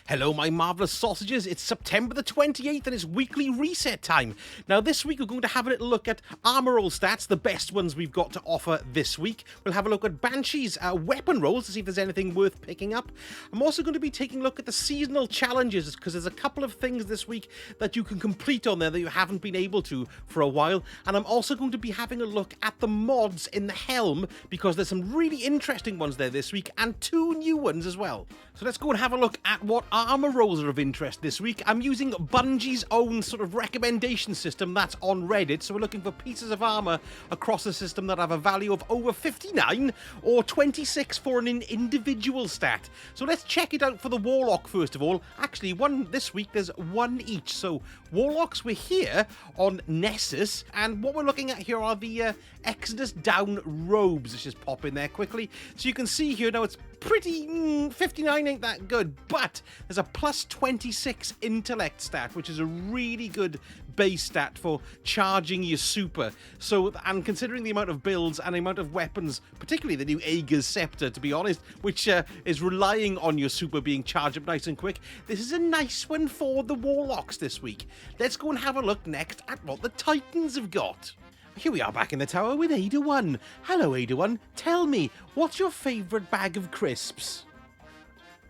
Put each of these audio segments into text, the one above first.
Hello, my marvellous sausages. It's September the 28th and it's weekly reset time. Now, this week we're going to have a little look at armor roll stats, the best ones we've got to offer this week. We'll have a look at Banshee's weapon rolls to see if there's anything worth picking up. I'm also going to be taking a look at the seasonal challenges because there's a couple of things this week that you can complete on there that you haven't been able to for a while. And I'm also going to be having a look at the mods in the Helm because there's some really interesting ones there this week and two new ones as well. So let's go and have a look at what armor rolls are of interest this week. I'm using Bungie's own sort of recommendation system that's on Reddit, so we're looking for pieces of armor across the system that have a value of over 59 or 26 for an individual stat. So let's check it out for the Warlock first of all. Actually, this week there's one each. So Warlocks, we're here on Nessus, and what we're looking at here are the Exodus down robes. Let's just pop in there quickly. So you can see here now it's pretty 59 ain't that good, but there's a plus 26 intellect stat, which is a really good base stat for charging your super. So, and considering the amount of builds and the amount of weapons, particularly the new Aegir's Scepter, to be honest, which is relying on your super being charged up nice and quick, this is a nice one for the Warlocks this week. Let's go and have a look next at what the Titans have got. Here we are back in the tower with Ada1. Hello, Ada1. Tell me, what's your favourite bag of crisps?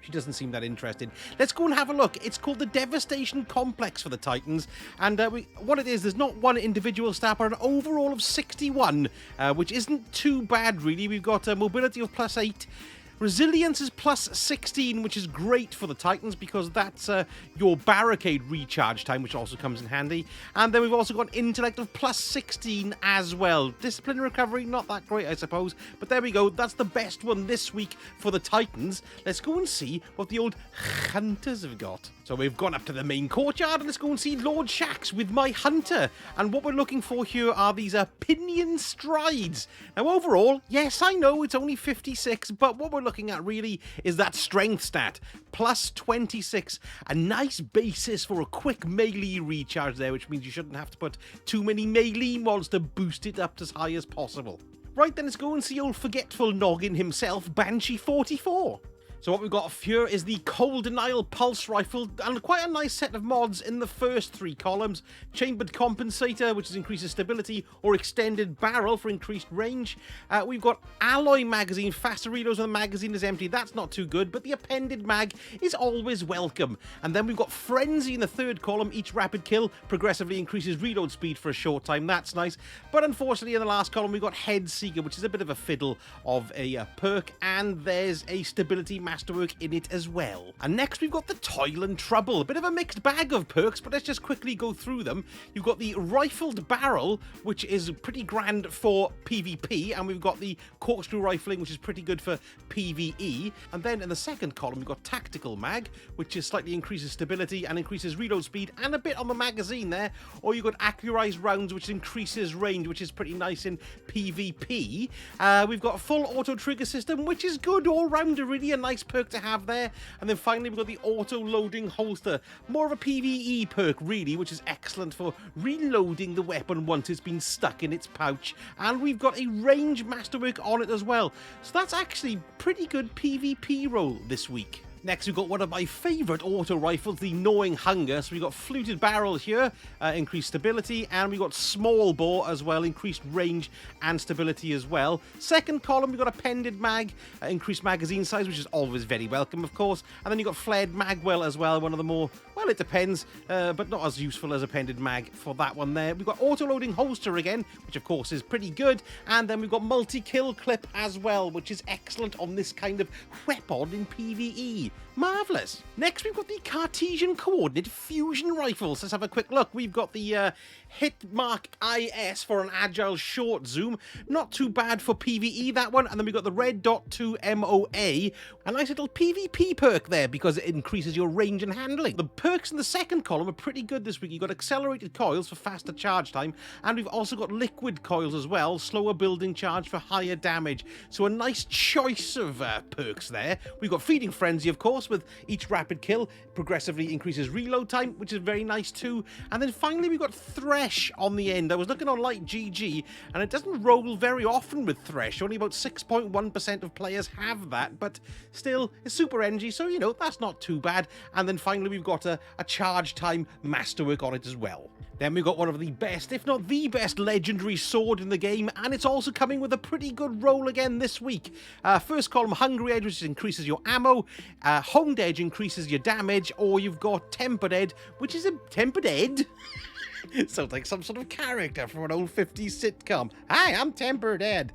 She doesn't seem that interested. Let's go and have a look. It's called the Devastation Complex for the Titans. And what it is, there's not one individual stat, but an overall of 61, which isn't too bad, really. We've got a mobility of plus 8. Resilience is plus 16, which is great for the Titans because that's your barricade recharge time, which also comes in handy. And then we've also got intellect of plus 16 as well. Discipline recovery, not that great, I suppose. But there we go. That's the best one this week for the Titans. Let's go and see what the old Hunters have got. So we've gone up to the main courtyard and let's go and see Lord Shax with my Hunter. And what we're looking for here are these pinion strides. Now overall, yes, I know it's only 56, but what we're looking at really is that strength stat. Plus 26. A nice basis for a quick melee recharge there, which means you shouldn't have to put too many melee mods to boost it up as high as possible. Right, then let's go and see old forgetful noggin himself, Banshee 44. So what we've got here is the Cold Denial Pulse Rifle, and quite a nice set of mods in the first three columns. Chambered Compensator, which increases stability, or Extended Barrel for increased range. We've got Alloy Magazine, faster reloads when the magazine is empty. That's not too good, but the Appended Mag is always welcome. And then we've got Frenzy in the third column. Each rapid kill progressively increases reload speed for a short time. That's nice. But unfortunately, in the last column, we've got Head Seeker, which is a bit of a fiddle of a perk, and there's a stability masterwork in it as well. And next we've got the Toil and Trouble, a bit of a mixed bag of perks, but let's just quickly go through them. You've got the Rifled Barrel, which is pretty grand for PvP, and we've got the Corkscrew Rifling, which is pretty good for PvE. And then in the second column we've got Tactical Mag, which is slightly increases stability and increases reload speed and a bit on the magazine there. Or you've got Accurized Rounds, which increases range, which is pretty nice in PvP. We've got Full Auto Trigger System, which is good all-rounder, really a nice perk to have there. And then finally we've got the Auto Loading Holster, more of a PvE perk really, which is excellent for reloading the weapon once it's been stuck in its pouch. And we've got a range masterwork on it as well, so that's actually pretty good PvP roll this week. Next, we've got one of my favourite auto rifles, the Gnawing Hunger. So we've got Fluted Barrel here, increased stability, and we've got Small Bore as well, increased range and stability as well. Second column, we've got Appended Mag, increased magazine size, which is always very welcome, of course. And then you've got Flared Magwell as well, one of the more, well, it depends, but not as useful as Appended Mag for that one there. We've got Auto-Loading Holster again, which of course is pretty good. And then we've got Multi-Kill Clip as well, which is excellent on this kind of weapon in PvE. Marvellous. Next, we've got the Cartesian Coordinate Fusion Rifles. Let's have a quick look. We've got the Hitmark IS for an agile short zoom. Not too bad for PvE, that one. And then we've got the Red Dot 2 MOA. A nice little PvP perk there because it increases your range and handling. The perks in the second column are pretty good this week. You've got Accelerated Coils for faster charge time. And we've also got Liquid Coils as well. Slower building charge for higher damage. So a nice choice of perks there. We've got Feeding Frenzy, of course. course, with each rapid kill, progressively increases reload time, which is very nice too. And then finally, we've got Thresh on the end. I was looking on Light GG, and it doesn't roll very often with Thresh. Only about 6.1% of players have that, but still, it's super energy, so, you know, that's not too bad. And then finally, we've got a charge time masterwork on it as well. Then we've got one of the best, if not the best, legendary sword in the game, and it's also coming with a pretty good roll again this week. First column, Hungry Edge, which increases your ammo. Honed Edge increases your damage, or you've got Tempered Edge, which is a Tempered Ed. Sounds like some sort of character from an old 50s sitcom. Hi, I'm Tempered Ed.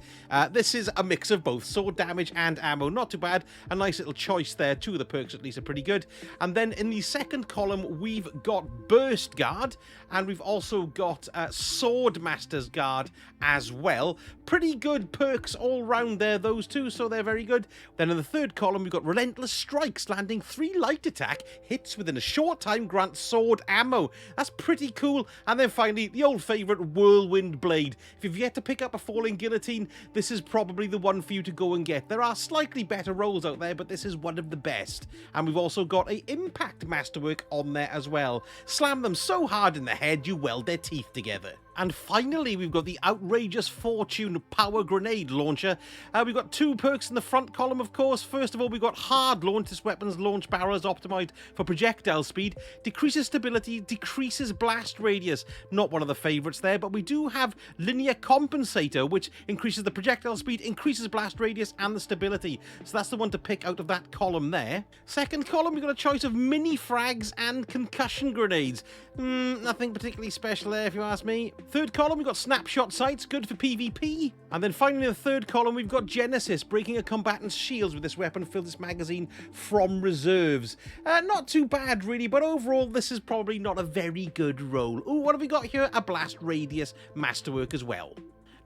This is a mix of both sword damage and ammo. Not too bad. A nice little choice there. Two of the perks at least are pretty good. And then in the second column, we've got Burst Guard, and we've also got Sword Master's Guard as well. Pretty good perks all round there, those two, so they're very good. Then in the third column, we've got Relentless Strikes, landing 3 light attack. Hits within a short time grant sword ammo. That's pretty cool. And then finally, the old favourite, Whirlwind Blade. If you've yet to pick up a Falling Guillotine, this is probably the one for you to go and get. There are slightly better rolls out there, but this is one of the best. And we've also got a Impact Masterwork on there as well. Slam them so hard in the head, you weld their teeth together. And finally, we've got the Outrageous Fortune Power Grenade Launcher. We've got 2 perks in the front column, of course. First of all, we've got Hard Launch. This weapon's launch barrel is optimized for projectile speed. Decreases stability, decreases blast radius. Not one of the favorites there, but we do have Linear Compensator, which increases the projectile speed, increases blast radius, and the stability. So that's the one to pick out of that column there. Second column, we've got a choice of Mini Frags and Concussion Grenades. Nothing particularly special there, if you ask me. Third column, we've got Snapshot Sights, good for PvP. And then finally, in the third column, we've got Genesis, breaking a combatant's shields with this weapon. Fill this magazine from reserves. Not too bad, really, but overall, this is probably not a very good roll. Ooh, what have we got here? A Blast Radius Masterwork as well.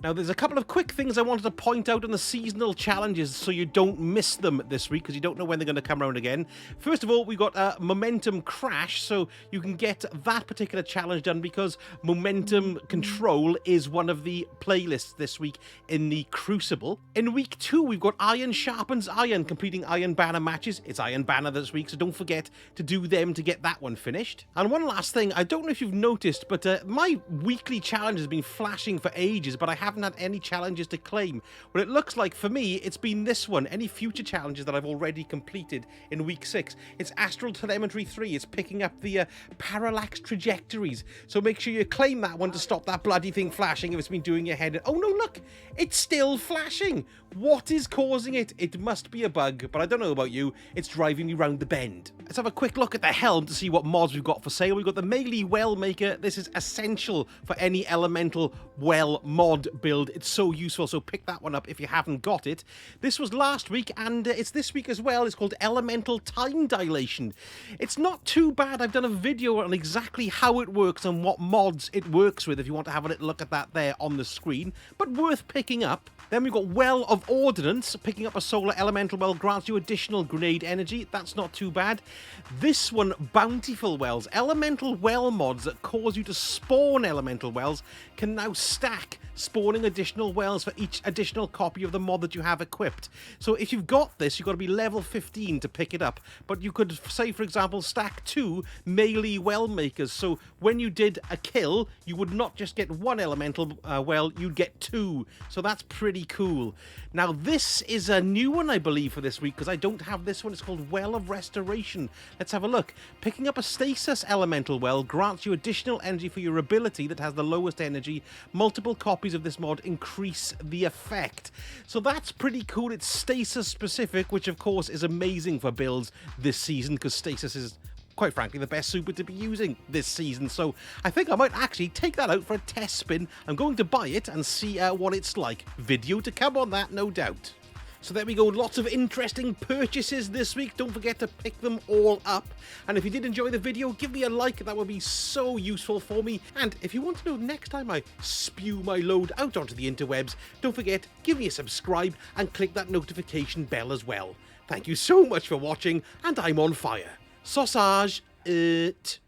Now, there's a couple of quick things I wanted to point out on the seasonal challenges so you don't miss them this week, because you don't know when they're going to come around again. First of all, we've got Momentum Crash, so you can get that particular challenge done because Momentum Control is one of the playlists this week in the Crucible. In week 2, we've got Iron Sharpens Iron, completing Iron Banner matches. It's Iron Banner this week, so don't forget to do them to get that one finished. And one last thing, I don't know if you've noticed, but my weekly challenge has been flashing for ages, but I haven't had any challenges to claim. Well, it looks like for me it's been this one. Any future challenges that I've already completed in week 6. It's Astral Telemetry 3. It's picking up the parallax trajectories, so make sure you claim that one to stop that bloody thing flashing if it's been doing your head. Oh no, look, it's still flashing. What is causing it? It must be a bug, but I don't know about you, it's driving me round the bend. Let's have a quick look at the Helm to see what mods we've got for sale. We've got the Melee Well Maker. This is essential for any elemental well mod build. It's so useful, so pick that one up if you haven't got it. This was last week, and it's this week as well. It's called Elemental Time Dilation. It's not too bad. I've done a video on exactly how it works and what mods it works with if you want to have a little look at that there on the screen, but worth picking up. Then we've got Well of Ordnance. Picking up a solar elemental well grants you additional grenade energy. That's not too bad. This one, Bountiful Wells. Elemental well mods that cause you to spawn elemental wells can now stack, spawning additional wells for each additional copy of the mod that you have equipped. So if you've got this, you've got to be level 15 to pick it up. But you could, say, for example, stack 2 Melee Well Makers. So when you did a kill, you would not just get 1 elemental well, you'd get 2. So that's pretty cool. Now, this is a new one, I believe, for this week, because I don't have this one. It's called Well of Restoration. Let's have a look. Picking up a Stasis Elemental Well grants you additional energy for your ability that has the lowest energy. Multiple copies of this mod increase the effect. So that's pretty cool. It's Stasis specific, which, of course, is amazing for builds this season, because Stasis is, quite frankly, the best super to be using this season. So I think I might actually take that out for a test spin. I'm going to buy it and see what it's like. Video to come on that, no doubt. So there we go, lots of interesting purchases this week. Don't forget to pick them all up. And if you did enjoy the video, give me a like. That would be so useful for me. And if you want to know next time I spew my load out onto the interwebs, don't forget, give me a subscribe and click that notification bell as well. Thank you so much for watching, and I'm on fire. Sausage it.